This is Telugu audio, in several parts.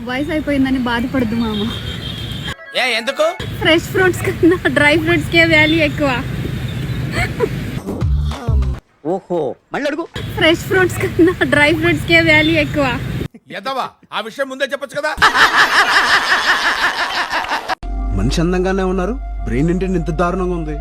వయసు అయిపోయిందని బాధపడద్దు మామ. ఎందుకు? ఫ్రెష్ ఫ్రూట్స్ కన్నా డ్రై ఫ్రూట్స్ కే వాల్యూ ఎక్కువ. ఓహో మళ్ళీ అడుగు. ఫ్రెష్ ఫ్రూట్స్ కన్నా డ్రై ఫ్రూట్స్ కే వాల్యూ ఎక్కువ. ఎదవా ఆ విషయం ముందే చెప్పొచ్చు కదా. మనిషి అందంగానే ఉన్నారు, బ్రెయిన్ ఏంటి ఇంత దారుణంగా ఉంది?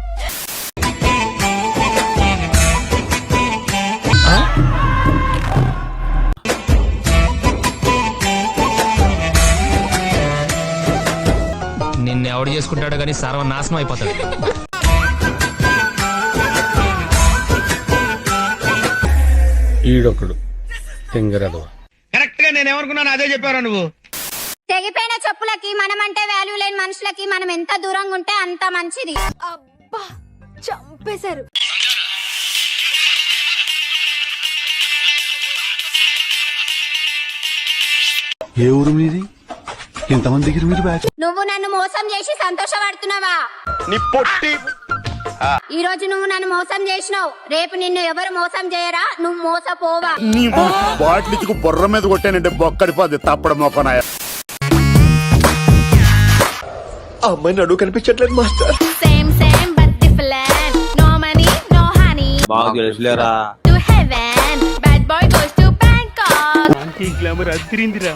నిన్ను ఎవడు చేసుకుంటాడో కానీ సర్వనాశనం అయిపోతాడు. ఈడొకడు తెంగరదవా. కరెక్ట్ గా నేను ఏమనుకున్నాను అదే చెప్పారా నువ్వు. తెగిపోయిన చెప్పులకి మనం అంటే వాల్యూ లేని మనుషులకి మనం ఎంత దూరంగా ఉంటే అంత మంచిది. అబ్బా చంపేశారు. ఏ ఊరు మీది? ఇంతమంది దగ్గర మీరు బ్యాచ్. నువ్వు నన్ను మోసం చేసి సంతోషపడుతున్నావా? ఈ రోజు నువ్వు నన్ను మోసం చేసినావు, రేపు నిన్ను ఎవరు మోసం చేయరా, నువ్వు మోసపోవా. బాటికి బొర్ర మీద కొట్టానంటే బొక్కడిపోద్ది తప్పడం మొక్కనాయ. అమ్మాయి నడువు కనిపించట్లేదు master. Same same but different. No money no honey. బాగా తెలుసులేరా. To heaven bad boy goes to Bangkok. Aunty glamour అదిరిందిరా.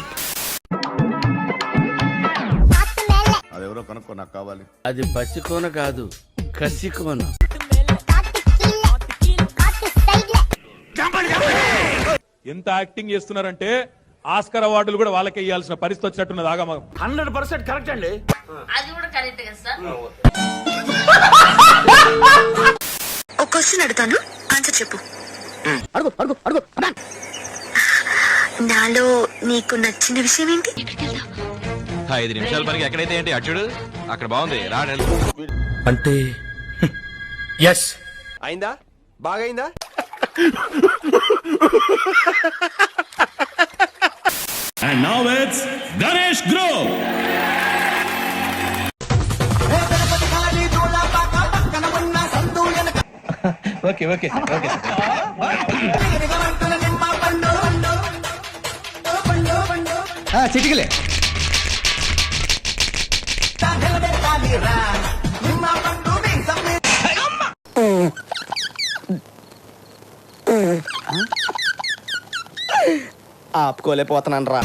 అదెవరో కనుక్కో, నాకు కావాలి. అది పసికోన కాదు, కసికోన. ఎంత యాక్టింగ్ చేస్తున్నారంటే ఆస్కర్ అవార్డులు కూడా వాళ్ళకే ఇవ్వాల్సిన పరిస్థితి వచ్చినట్టున్నది. ఆగమగం 100% కరెక్ట్ అండి. అది కూడా కరెక్ట్ కదా సార్. ఒక క్వశ్చన్ అడుగుతాను, ఆన్సర్ చెప్పు. అడుగు అడుగు అడుగు. నాలో నీకు నచ్చిన విషయం ఏంటి? 5 నిమిషాల పనికి ఎక్కడైతే ఏంటి అచ్చుడు అక్కడ బాగుంది రా. అంటే ఎస్ అయిందా? బాగైందా? And now it's Ganesh Group. Okay okay okay. చిటికలే. ఆపుకోలేకపోతున్నాను రా.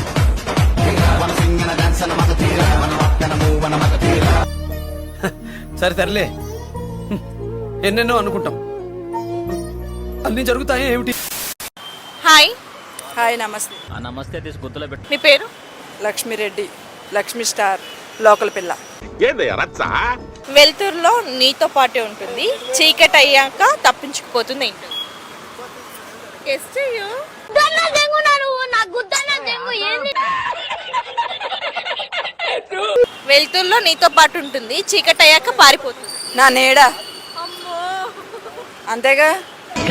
సరే తరలే, ఎన్నెన్నో అనుకుంటాం, అన్ని జరుగుతాయి ఏమిటి? హాయ్ హాయ్ నమస్తే. నమస్తే తీసి గుర్తులో పెట్టు. మీ పేరు? లక్ష్మిరెడ్డి, లక్ష్మి స్టార్, లోకల్ పిల్ల. వెలుతురులో నీతో పాటే ఉంటుంది, చీకటి అయ్యాక తప్పించుకుపోతుంది ఏంటి? వెలుతురులో నీతో పాటు ఉంటుంది, చీకటి అయ్యాక పారిపోతుంది. నా నీడా. అంతేగా.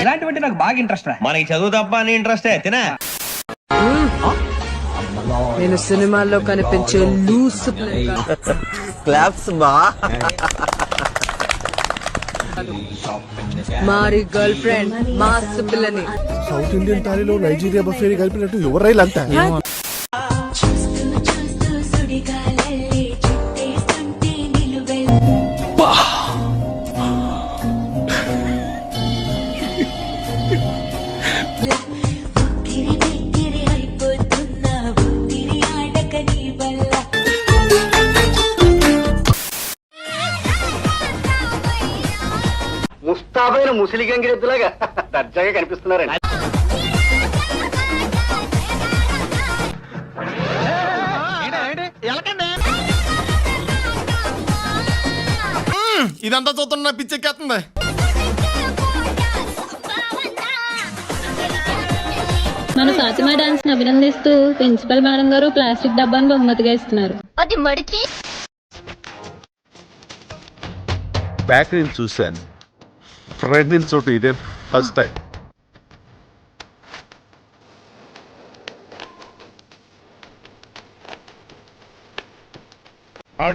ఇలాంటివంటే నాకు బాగా ఇంట్రెస్ట్ రా. మనకి చదువు తప్ప అని ఇంట్రెస్ట్ తినా. నేను సినిమాల్లో కనిపించే లూస్ క్లాప్స్ బా. మారి గర్ల్ ఫ్రెండ్ మాస్ పిల్లని. సౌత్ ఇండియన్ తాలీలో నైజీరియా బఫేని కలిపినట్టు ఎవరైలంతా. ముస్తాబైన ముసిలి గంగిరెద్దులాగా దర్జాగా కనిపిస్తున్నారండి. ఇదంతా చూస్తున్నా పిచ్చెక్కేస్తుంది. మన ఫాతిమా డాన్స్ ని అభినందిస్తూ ప్రిన్సిపల్ మేడం గారు ప్లాస్టిక్ డబ్బాను బహుమతిగా ఇస్తున్నారు. అది మడిచి బ్యాక్ నుంచి చూశాను, ఫ్రెండ్ చోటు ఇదే ఫస్ట్ టైం.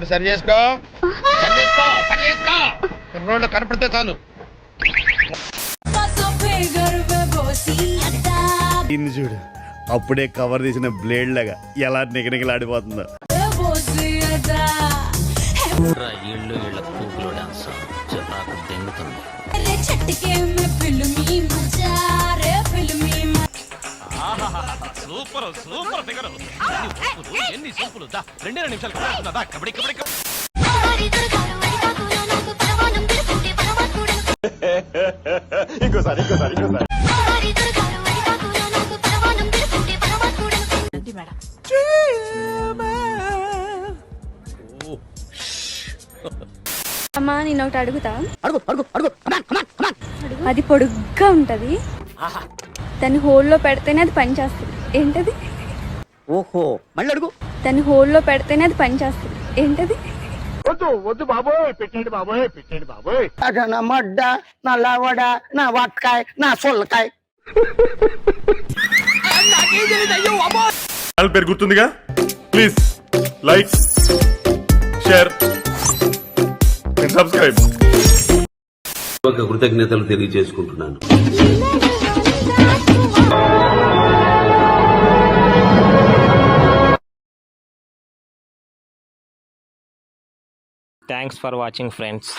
సరి చేసుకో, రోడ్డు కనపడితే చాలు. ఇన్ని చూడు, అప్పుడే కవర్ తీసిన బ్లేడ్ లాగా ఎలా నిగనిగలాడిపోతుందో. సూపర్ సూపర్ ఫిగర్ ఎన్ని సూపులు 2 నిమిషాలు కబడ్డీ కబడ్డీ ఇంకోసారి అమ్మా నేను ఒకటి అడుగుతా. అది పొడుగ్గా ఉంటది, దాన్ని హోల్లో పెడితేనే అది పని చేస్తుంది. ఏంటది? ఓహో మళ్ళీ అడుగు. దాన్ని హోల్లో పెడితేనే అది పని చేస్తుంది. ఏంటది? వద్దు బాబోయ్, పెట్టండి బాబోయ్. నా మడ్డ, నా లవడ, నా వట్కాయ్, నా సొల్లకాయ్. పేరు గుర్తుందిగా, ప్లీజ్ లైక్ షేర్ సబ్స్క్రైబ్. కృతజ్ఞతలు తెలియజేసుకుంటున్నాను. Thanks for watching friends.